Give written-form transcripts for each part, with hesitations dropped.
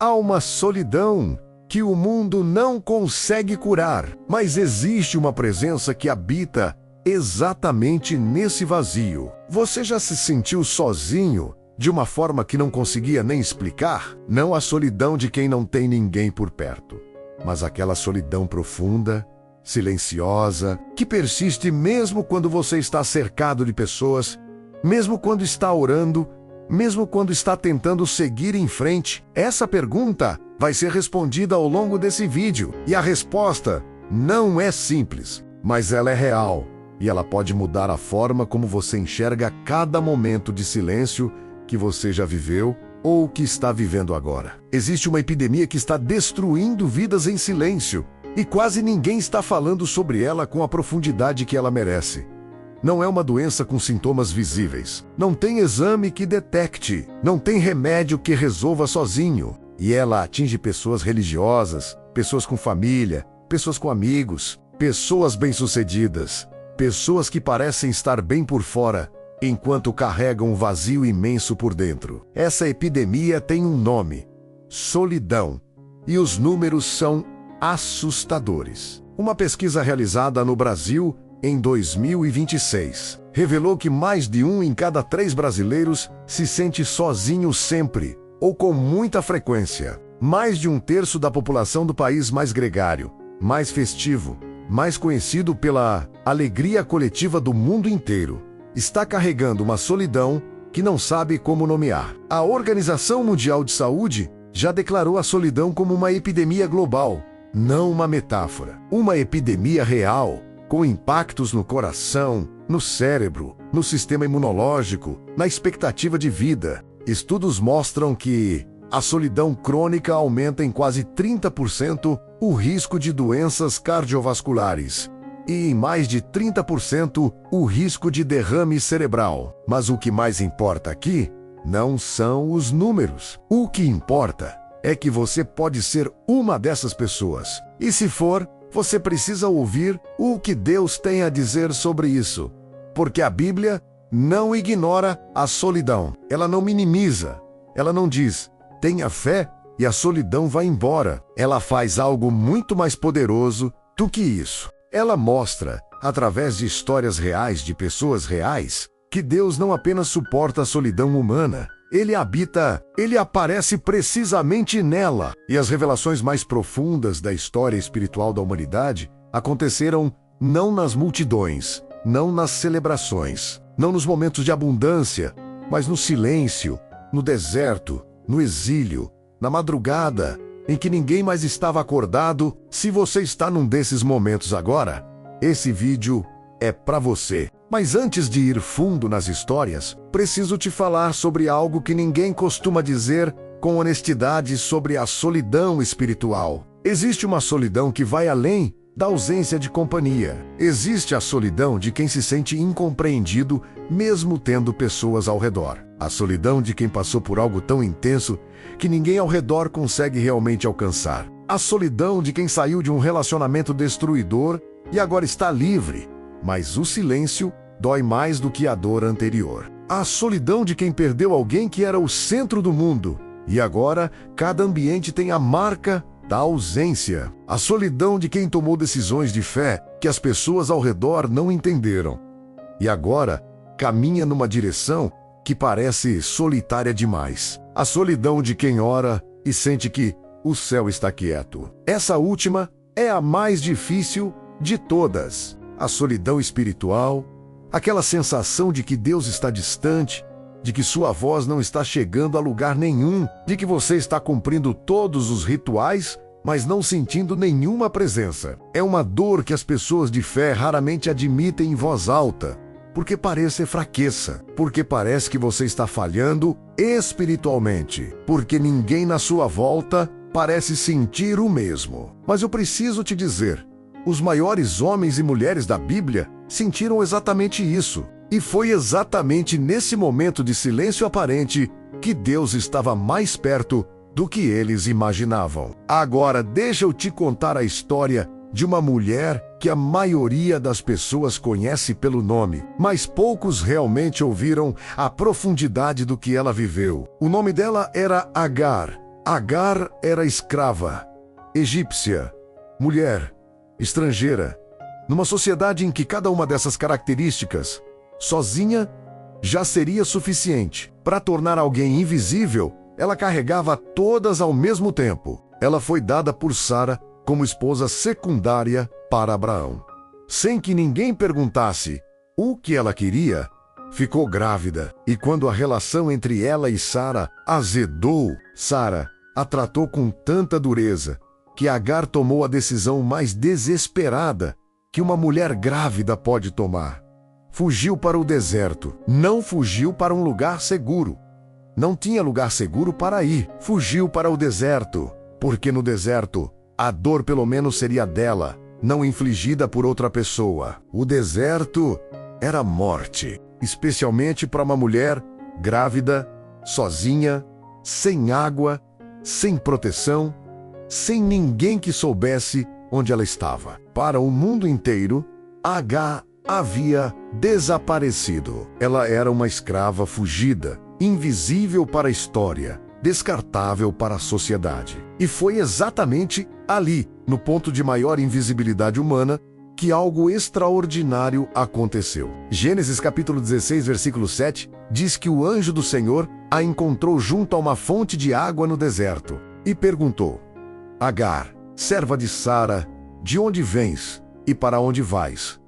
Há uma solidão que o mundo não consegue curar, mas existe uma presença que habita exatamente nesse vazio. Você já se sentiu sozinho de uma forma que não conseguia nem explicar? Não a solidão de quem não tem ninguém por perto, mas aquela solidão profunda, silenciosa, que persiste mesmo quando você está cercado de pessoas, mesmo quando está orando, mesmo quando está tentando seguir em frente. Essa pergunta vai ser respondida ao longo desse vídeo, e a resposta não é simples, mas ela é real, e ela pode mudar a forma como você enxerga cada momento de silêncio que você já viveu ou que está vivendo agora. Existe uma epidemia que está destruindo vidas em silêncio, e quase ninguém está falando sobre ela com a profundidade que ela merece. Não é uma doença com sintomas visíveis. Não tem exame que detecte. Não tem remédio que resolva sozinho. E ela atinge pessoas religiosas, pessoas com família, pessoas com amigos, pessoas bem-sucedidas, pessoas que parecem estar bem por fora, enquanto carregam um vazio imenso por dentro. Essa epidemia tem um nome: solidão. E os números são assustadores. Uma pesquisa realizada no Brasil em 2026 revelou que mais de 1 em cada 3 brasileiros se sente sozinho sempre, ou com muita frequência. Mais de 1/3 da população do país mais gregário, mais festivo, mais conhecido pela alegria coletiva do mundo inteiro, está carregando uma solidão que não sabe como nomear. A Organização Mundial de Saúde já declarou a solidão como uma epidemia global, não uma metáfora. Uma epidemia real, com impactos no coração, no cérebro, no sistema imunológico, na expectativa de vida. Estudos mostram que a solidão crônica aumenta em quase 30% o risco de doenças cardiovasculares e em mais de 30% o risco de derrame cerebral. Mas o que mais importa aqui não são os números. O que importa é que você pode ser uma dessas pessoas. E se for, você precisa ouvir o que Deus tem a dizer sobre isso, porque a Bíblia não ignora a solidão. Ela não minimiza. Ela não diz, tenha fé e a solidão vai embora. Ela faz algo muito mais poderoso do que isso. Ela mostra, através de histórias reais de pessoas reais, que Deus não apenas suporta a solidão humana, Ele habita, Ele aparece precisamente nela. E as revelações mais profundas da história espiritual da humanidade aconteceram não nas multidões, não nas celebrações, não nos momentos de abundância, mas no silêncio, no deserto, no exílio, na madrugada, em que ninguém mais estava acordado. Se você está num desses momentos agora, esse vídeo é para você. Mas antes de ir fundo nas histórias, preciso te falar sobre algo que ninguém costuma dizer com honestidade sobre a solidão espiritual. Existe uma solidão que vai além da ausência de companhia. Existe a solidão de quem se sente incompreendido, mesmo tendo pessoas ao redor. A solidão de quem passou por algo tão intenso que ninguém ao redor consegue realmente alcançar. A solidão de quem saiu de um relacionamento destruidor e agora está livre, mas o silêncio dói mais do que a dor anterior. A solidão de quem perdeu alguém que era o centro do mundo e agora cada ambiente tem a marca da ausência. A solidão de quem tomou decisões de fé que as pessoas ao redor não entenderam e agora caminha numa direção que parece solitária demais. A solidão de quem ora e sente que o céu está quieto. Essa última é a mais difícil de todas. A solidão espiritual, aquela sensação de que Deus está distante, de que sua voz não está chegando a lugar nenhum, de que você está cumprindo todos os rituais, mas não sentindo nenhuma presença. É uma dor que as pessoas de fé raramente admitem em voz alta, porque parece fraqueza, porque parece que você está falhando espiritualmente, porque ninguém na sua volta parece sentir o mesmo. Mas eu preciso te dizer, os maiores homens e mulheres da Bíblia sentiram exatamente isso. E foi exatamente nesse momento de silêncio aparente que Deus estava mais perto do que eles imaginavam. Agora, deixa eu te contar a história de uma mulher que a maioria das pessoas conhece pelo nome, mas poucos realmente ouviram a profundidade do que ela viveu. O nome dela era Agar, Agar era escrava, egípcia, mulher, estrangeira. Numa sociedade em que cada uma dessas características, sozinha, já seria suficiente. Para tornar alguém invisível, ela carregava todas ao mesmo tempo. Ela foi dada por Sara como esposa secundária para Abraão. Sem que ninguém perguntasse o que ela queria, ficou grávida. E quando a relação entre ela e Sara azedou, Sara a tratou com tanta dureza que Agar tomou a decisão mais desesperada que uma mulher grávida pode tomar. Fugiu para o deserto. Não fugiu para um lugar seguro. Não tinha lugar seguro para ir. Fugiu para o deserto, porque no deserto a dor pelo menos seria dela, não infligida por outra pessoa. O deserto era morte, especialmente para uma mulher grávida, sozinha, sem água, sem proteção, sem ninguém que soubesse onde ela estava. Para o mundo inteiro, Agar havia desaparecido. Ela era uma escrava fugida, invisível para a história, descartável para a sociedade. E foi exatamente ali, no ponto de maior invisibilidade humana, que algo extraordinário aconteceu. Gênesis capítulo 16, versículo 7, diz que o anjo do Senhor a encontrou junto a uma fonte de água no deserto e perguntou: Agar, serva de Sara, de onde vens e para onde vais?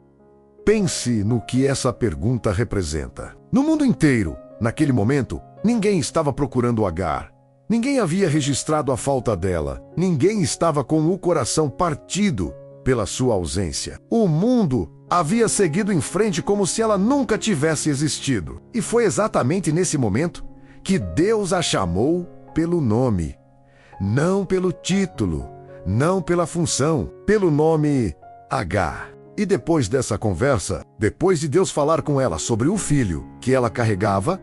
Pense no que essa pergunta representa. No mundo inteiro, naquele momento, ninguém estava procurando Agar. Ninguém havia registrado a falta dela. Ninguém estava com o coração partido pela sua ausência. O mundo havia seguido em frente como se ela nunca tivesse existido. E foi exatamente nesse momento que Deus a chamou pelo nome. Não pelo título, não pela função, pelo nome Agar. E depois dessa conversa, depois de Deus falar com ela sobre o filho que ela carregava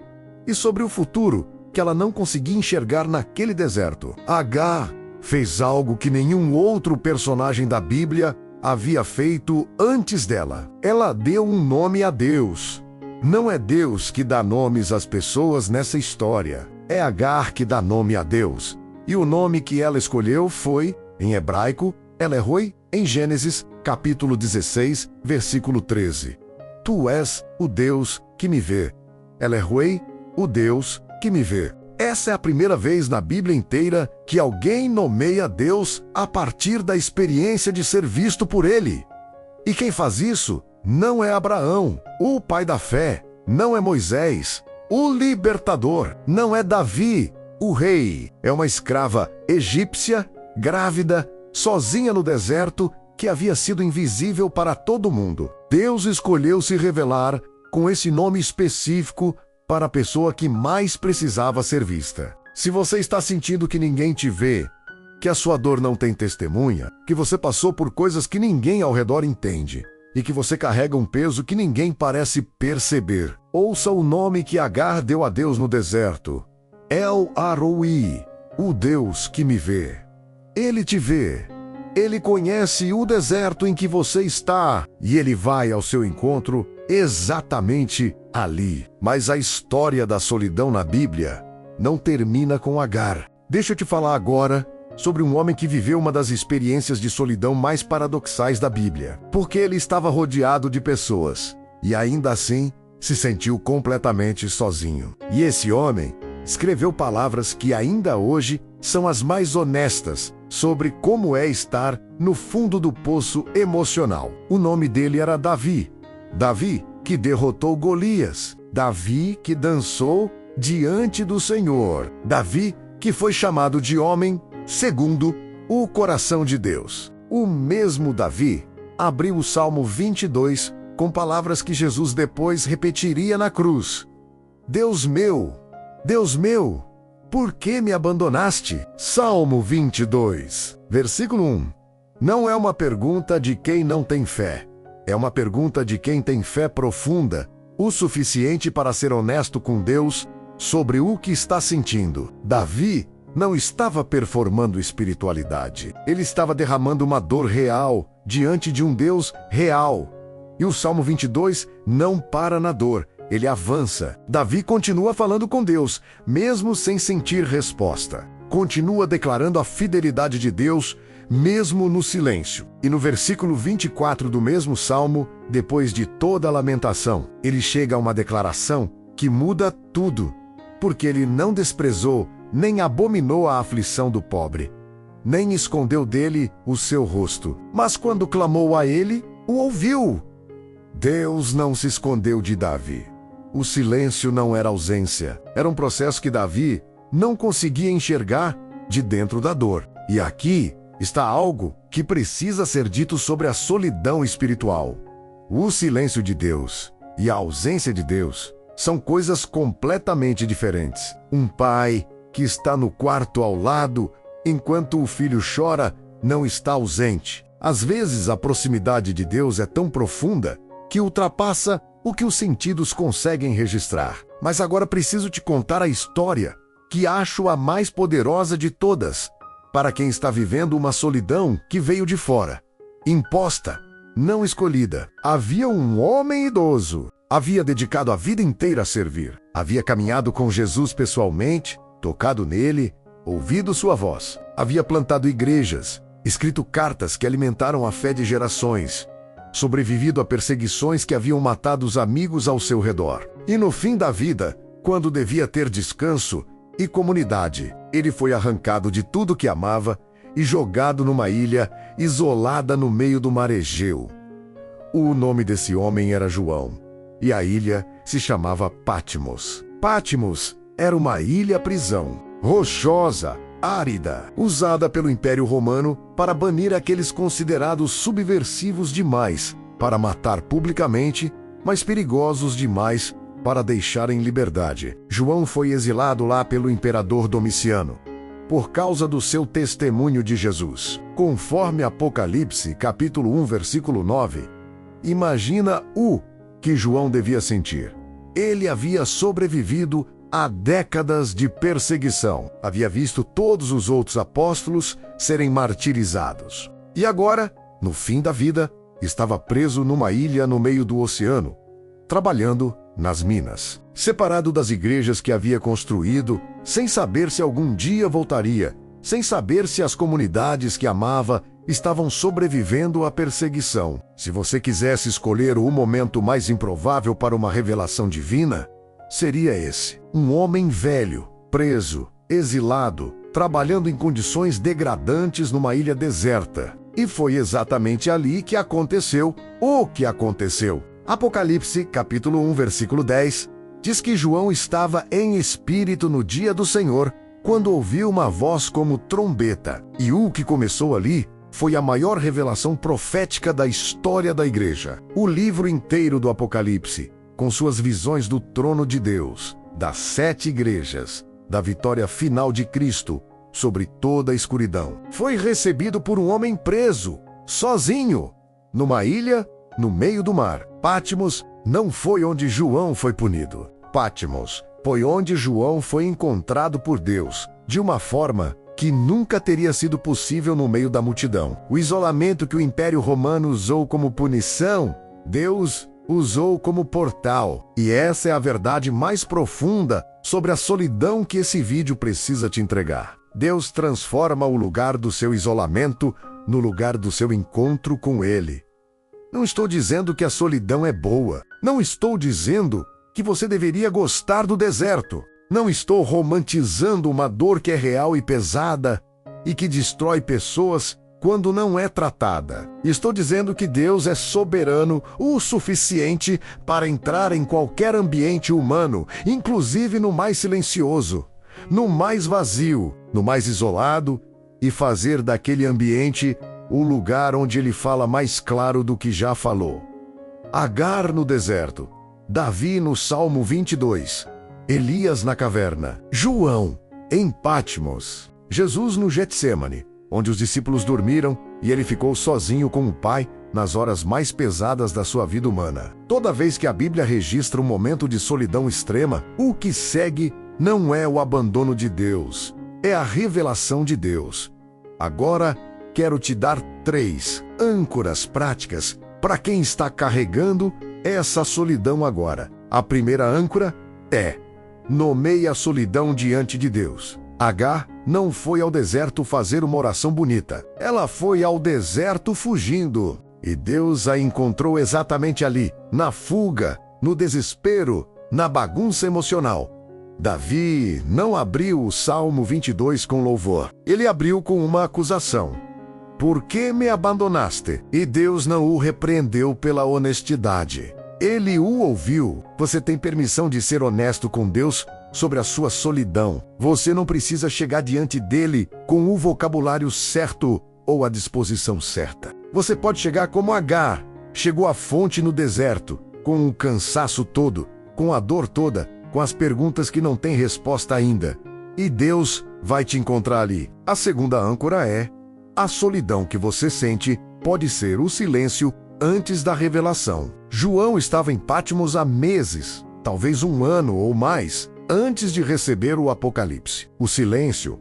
e sobre o futuro que ela não conseguia enxergar naquele deserto, Agar fez algo que nenhum outro personagem da Bíblia havia feito antes dela. Ela deu um nome a Deus. Não é Deus que dá nomes às pessoas nessa história. É Agar que dá nome a Deus. E o nome que ela escolheu foi, em hebraico, El-Roi, em Gênesis, capítulo 16, versículo 13. Tu és o Deus que me vê. El-Roi, o Deus que me vê. Essa é a primeira vez na Bíblia inteira que alguém nomeia Deus a partir da experiência de ser visto por Ele. E quem faz isso não é Abraão, o pai da fé, não é Moisés, o libertador, não é Davi, o rei. É uma escrava egípcia, grávida, sozinha no deserto, que havia sido invisível para todo mundo. Deus escolheu se revelar com esse nome específico para a pessoa que mais precisava ser vista. Se você está sentindo que ninguém te vê, que a sua dor não tem testemunha, que você passou por coisas que ninguém ao redor entende e que você carrega um peso que ninguém parece perceber, ouça o nome que Agar deu a Deus no deserto: El-Roi, o Deus que me vê. Ele te vê. Ele conhece o deserto em que você está e ele vai ao seu encontro exatamente ali. Mas a história da solidão na Bíblia não termina com Agar. Deixa eu te falar agora sobre um homem que viveu uma das experiências de solidão mais paradoxais da Bíblia, porque ele estava rodeado de pessoas e ainda assim se sentiu completamente sozinho. E esse homem escreveu palavras que ainda hoje são as mais honestas sobre como é estar no fundo do poço emocional. O nome dele era Davi. Davi que derrotou Golias. Davi que dançou diante do Senhor. Davi que foi chamado de homem segundo o coração de Deus. O mesmo Davi abriu o Salmo 22 com palavras que Jesus depois repetiria na cruz: Deus meu, por que me abandonaste? Salmo 22, versículo 1. Não é uma pergunta de quem não tem fé. É uma pergunta de quem tem fé profunda, o suficiente para ser honesto com Deus sobre o que está sentindo. Davi não estava performando espiritualidade. Ele estava derramando uma dor real diante de um Deus real. E o Salmo 22 não para na dor. Ele avança. Davi continua falando com Deus, mesmo sem sentir resposta. continua declarando a fidelidade de Deus, mesmo no silêncio. E no versículo 24 do mesmo salmo, depois de toda a lamentação, ele chega a uma declaração que muda tudo, porque ele não desprezou nem abominou a aflição do pobre, nem escondeu dele o seu rosto. Mas quando clamou a ele, o ouviu. Deus não se escondeu de Davi. O silêncio não era ausência. Era um processo que Davi não conseguia enxergar de dentro da dor. E aqui está algo que precisa ser dito sobre a solidão espiritual. O silêncio de Deus e a ausência de Deus são coisas completamente diferentes. Um pai que está no quarto ao lado enquanto o filho chora não está ausente. Às vezes a proximidade de Deus é tão profunda que ultrapassa o que os sentidos conseguem registrar. Mas agora preciso te contar a história que acho a mais poderosa de todas, para quem está vivendo uma solidão que veio de fora, imposta, não escolhida. Havia um homem idoso, havia dedicado a vida inteira a servir, havia caminhado com Jesus pessoalmente, tocado nele, ouvido sua voz, havia plantado igrejas, escrito cartas que alimentaram a fé de gerações, sobrevivido a perseguições que haviam matado os amigos ao seu redor. E no fim da vida, quando devia ter descanso e comunidade, ele foi arrancado de tudo que amava e jogado numa ilha isolada no meio do mar Egeu. O nome desse homem era João, e a ilha se chamava Patmos. Patmos era uma ilha-prisão, rochosa, árida, usada pelo Império Romano para banir aqueles considerados subversivos demais para matar publicamente, mas perigosos demais para deixar em liberdade. João foi exilado lá pelo imperador Domiciano, por causa do seu testemunho de Jesus. Conforme Apocalipse, capítulo 1, versículo 9, imagina o que João devia sentir. Ele havia sobrevivido a décadas de perseguição. Havia visto todos os outros apóstolos serem martirizados. E agora, no fim da vida, estava preso numa ilha no meio do oceano, trabalhando nas minas, separado das igrejas que havia construído, sem saber se algum dia voltaria, sem saber se as comunidades que amava estavam sobrevivendo à perseguição. Se você quisesse escolher o momento mais improvável para uma revelação divina, seria esse. Um homem velho, preso, exilado, trabalhando em condições degradantes numa ilha deserta. E foi exatamente ali que aconteceu o que aconteceu. Apocalipse, capítulo 1, versículo 10, diz que João estava em espírito no dia do Senhor, quando ouviu uma voz como trombeta. E o que começou ali foi a maior revelação profética da história da igreja. O livro inteiro do Apocalipse, com suas visões do trono de Deus, das 7 igrejas, da vitória final de Cristo sobre toda a escuridão, foi recebido por um homem preso, sozinho, numa ilha no meio do mar. Patmos não foi onde João foi punido. Patmos foi onde João foi encontrado por Deus, de uma forma que nunca teria sido possível no meio da multidão. O isolamento que o Império Romano usou como punição, Deus usou como portal. E essa é a verdade mais profunda sobre a solidão que esse vídeo precisa te entregar. Deus transforma o lugar do seu isolamento no lugar do seu encontro com Ele. Não estou dizendo que a solidão é boa. Não estou dizendo que você deveria gostar do deserto. Não estou romantizando uma dor que é real e pesada e que destrói pessoas quando não é tratada. Estou dizendo que Deus é soberano o suficiente para entrar em qualquer ambiente humano, inclusive no mais silencioso, no mais vazio, no mais isolado, e fazer daquele ambiente o lugar onde ele fala mais claro do que já falou. Agar no deserto, Davi no Salmo 22, Elias na caverna, João em Patmos, Jesus no Getsêmani, onde os discípulos dormiram e ele ficou sozinho com o Pai nas horas mais pesadas da sua vida humana. Toda vez que a Bíblia registra um momento de solidão extrema, o que segue não é o abandono de Deus, é a revelação de Deus. Agora, quero te dar 3 âncoras práticas para quem está carregando essa solidão agora. A primeira âncora é: nomeie a solidão diante de Deus. Agar não foi ao deserto fazer uma oração bonita. Ela foi ao deserto fugindo. E Deus a encontrou exatamente ali, na fuga, no desespero, na bagunça emocional. Davi não abriu o Salmo 22 com louvor. Ele abriu com uma acusação. Por que me abandonaste? E Deus não o repreendeu pela honestidade. Ele o ouviu. Você tem permissão de ser honesto com Deus sobre a sua solidão. Você não precisa chegar diante dele com o vocabulário certo ou a disposição certa. Você pode chegar como Agar. Chegou à fonte no deserto, com o cansaço todo, com a dor toda, com as perguntas que não têm resposta ainda. E Deus vai te encontrar ali. A segunda âncora é: a solidão que você sente pode ser o silêncio antes da revelação. João estava em Patmos há meses, talvez um ano ou mais, antes de receber o Apocalipse. O silêncio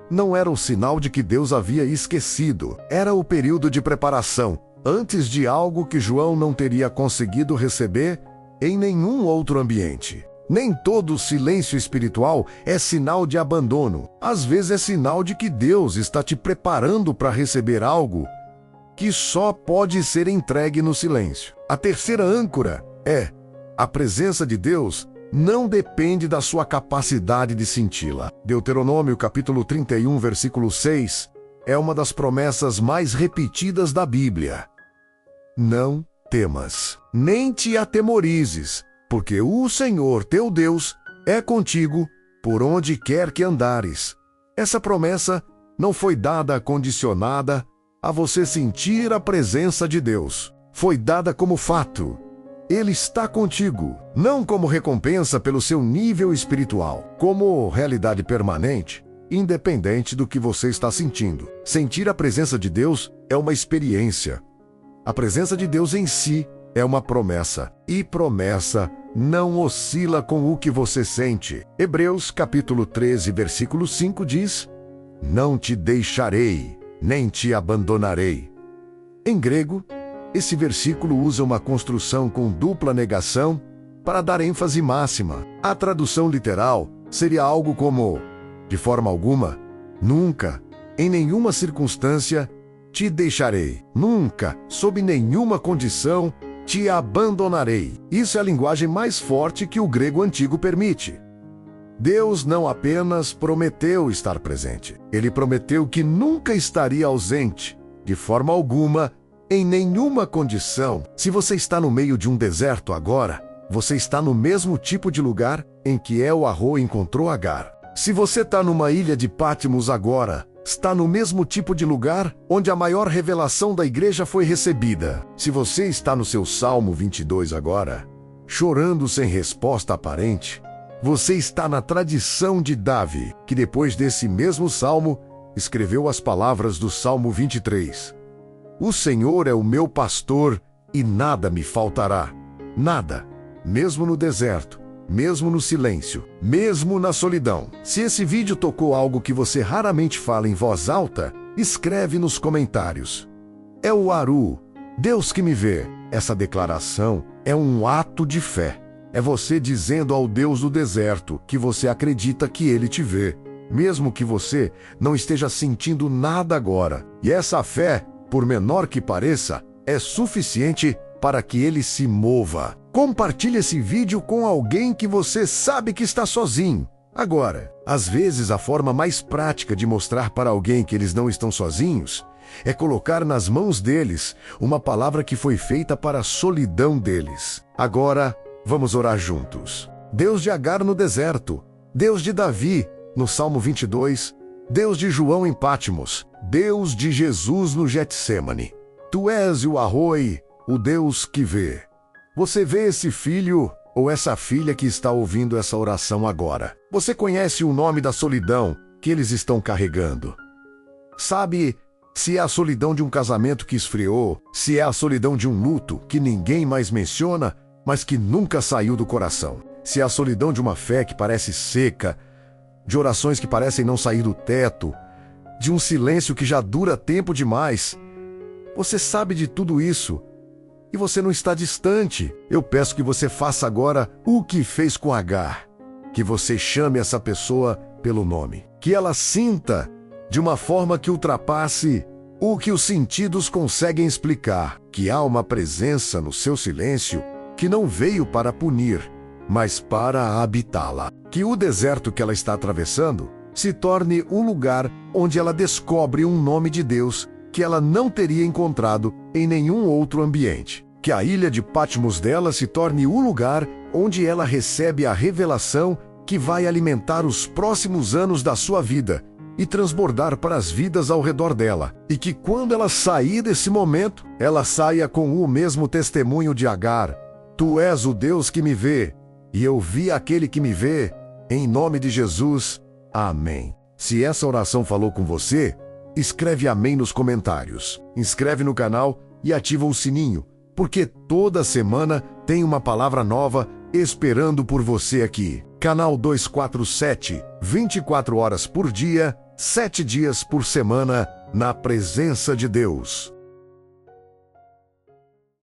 não era o sinal de que Deus havia esquecido. Era o período de preparação, antes de algo que João não teria conseguido receber em nenhum outro ambiente. Nem todo silêncio espiritual é sinal de abandono. Às vezes é sinal de que Deus está te preparando para receber algo que só pode ser entregue no silêncio. A terceira âncora é: a presença de Deus não depende da sua capacidade de senti-la. Deuteronômio capítulo 31, versículo 6, é uma das promessas mais repetidas da Bíblia. Não temas, nem te atemorizes, porque o Senhor teu Deus é contigo por onde quer que andares. Essa promessa não foi dada condicionada a você sentir a presença de Deus. Foi dada como fato. Ele está contigo, não como recompensa pelo seu nível espiritual, como realidade permanente, independente do que você está sentindo. Sentir a presença de Deus é uma experiência. A presença de Deus em si é uma promessa, e promessa não oscila com o que você sente. Hebreus capítulo 13, versículo 5 diz: não te deixarei, nem te abandonarei. Em grego, esse versículo usa uma construção com dupla negação para dar ênfase máxima. A tradução literal seria algo como: de forma alguma, nunca, em nenhuma circunstância, te deixarei. Nunca, sob nenhuma condição, te abandonarei. Isso é a linguagem mais forte que o grego antigo permite. Deus não apenas prometeu estar presente, ele prometeu que nunca estaria ausente, de forma alguma, em nenhuma condição. Se você está no meio de um deserto agora, você está no mesmo tipo de lugar em que El-Arro encontrou Agar. Se você está numa ilha de Patmos agora, está no mesmo tipo de lugar onde a maior revelação da igreja foi recebida. Se você está no seu Salmo 22 agora, chorando sem resposta aparente, você está na tradição de Davi, que depois desse mesmo salmo, escreveu as palavras do Salmo 23. O Senhor é o meu pastor e nada me faltará. Nada, mesmo no deserto, mesmo no silêncio, mesmo na solidão. Se esse vídeo tocou algo que você raramente fala em voz alta, escreve nos comentários. El-Arro, Deus que me vê. Essa declaração é um ato de fé. É você dizendo ao Deus do deserto que você acredita que ele te vê, mesmo que você não esteja sentindo nada agora. E essa fé, por menor que pareça, é suficiente para que ele se mova. Compartilhe esse vídeo com alguém que você sabe que está sozinho. Agora, às vezes a forma mais prática de mostrar para alguém que eles não estão sozinhos é colocar nas mãos deles uma palavra que foi feita para a solidão deles. Agora, vamos orar juntos. Deus de Agar no deserto, Deus de Davi no Salmo 22, Deus de João em Patmos, Deus de Jesus no Getsemane. Tu és o Arroi, o Deus que vê. Você vê esse filho ou essa filha que está ouvindo essa oração agora. Você conhece o nome da solidão que eles estão carregando. Sabe se é a solidão de um casamento que esfriou, se é a solidão de um luto que ninguém mais menciona, mas que nunca saiu do coração. Se é a solidão de uma fé que parece seca, de orações que parecem não sair do teto, de um silêncio que já dura tempo demais. Você sabe de tudo isso e você não está distante. Eu peço que você faça agora o que fez com Agar, que você chame essa pessoa pelo nome. Que ela sinta de uma forma que ultrapasse o que os sentidos conseguem explicar. Que há uma presença no seu silêncio que não veio para punir, mas para habitá-la. Que o deserto que ela está atravessando se torne um lugar onde ela descobre um nome de Deus que ela não teria encontrado em nenhum outro ambiente. Que a ilha de Patmos dela se torne o lugar onde ela recebe a revelação que vai alimentar os próximos anos da sua vida e transbordar para as vidas ao redor dela. E que quando ela sair desse momento, ela saia com o mesmo testemunho de Agar: Tu és o Deus que me vê, e eu vi aquele que me vê, em nome de Jesus. Amém. Se essa oração falou com você, escreve amém nos comentários. Inscreve no canal e ativa o sininho, porque toda semana tem uma palavra nova esperando por você aqui. Canal 247, 24 horas por dia, 7 dias por semana, na presença de Deus.